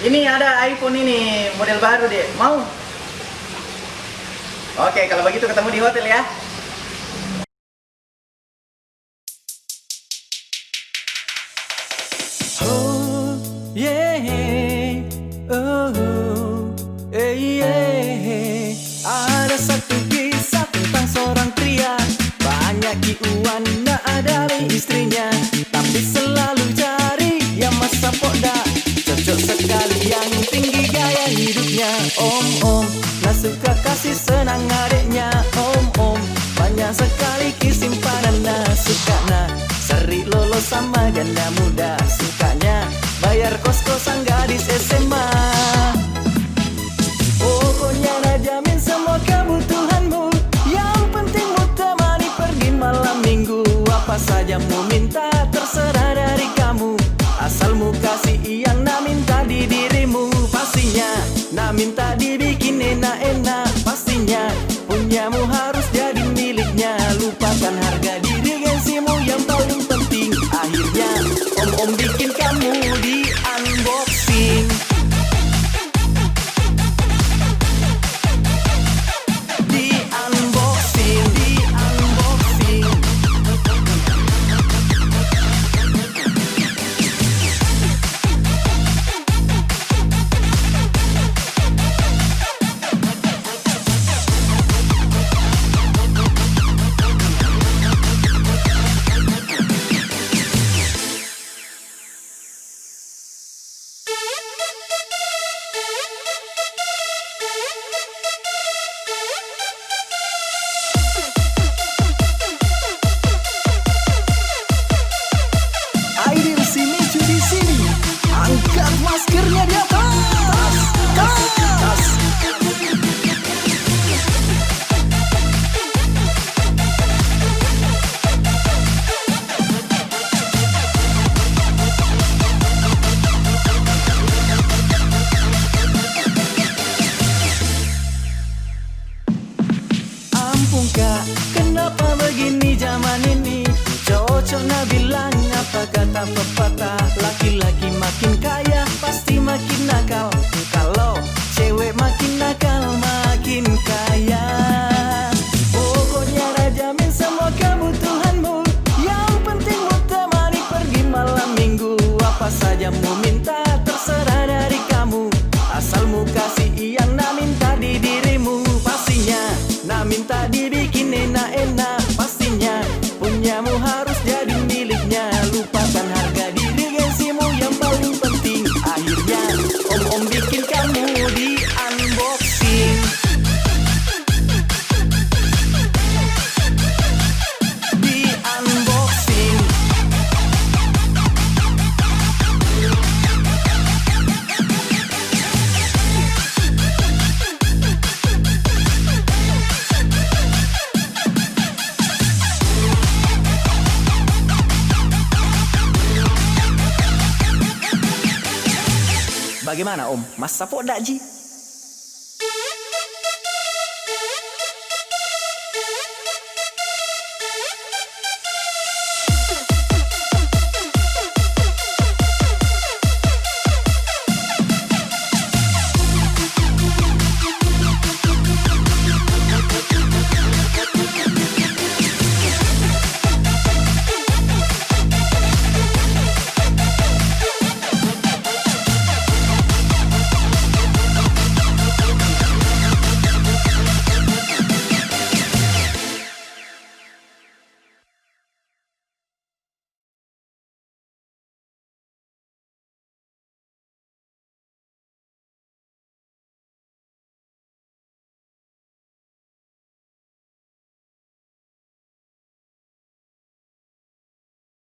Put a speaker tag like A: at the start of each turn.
A: Ini ada iPhone ini, model baru deh. Mau? Oke, kalau begitu ketemu di hotel ya.
B: Oh, yeah. Oh, yeah. Ada satu kisah tentang seorang pria. Banyak kiuan nak dari istrinya, tapi selalu cari yang masa poda. Cocok sekali yang tinggi gaya hidupnya. Om, nak suka kasih senang adiknya. Om, banyak sekali kesimpanan nak suka nak. Seri lolos sama janda muda, sukanya bayar kos-kosan gadis SMA. Pokoknya nak jamin semua kebutuhanmu. Yang penting mu temani pergi malam minggu. Apa saja mu minta terserah dari kamu. Asal mu kasih yang nak minta di dirimu. Pastinya nak minta dibikin enak-enak. Pastinya punyamu harus jadi miliknya. Lupakan harga diri gengsimu yang paling penting. Akhirnya om bikin kamu di unboxing. Di unboxing, di unboxing. Aidil sini di sini. Angkat maskernya di atas. Tas. Ampun kak, kenapa begini zaman ini? Cocok nak bilang apa kata pepatah. Laki-laki makin kaya pasti makin nakal. Kalau cewek makin nakal makin kaya. Pokoknya nak jamin semua kebutuhanmu. Yang penting mu temani pergi malam minggu. Apa saja mu minta terserah dari kamu. Asal mu kasih yang nak minta di dirimu. Pastinya nak minta dibikin enak-enak. Pastinya punyamu harus jadi miliknya. Lupakan harga diri gengsimu yang paling penting. Akhirnya om bikin kamu di unboxing. Di unboxing. Bagaimana om? Mas Sapo dak ji?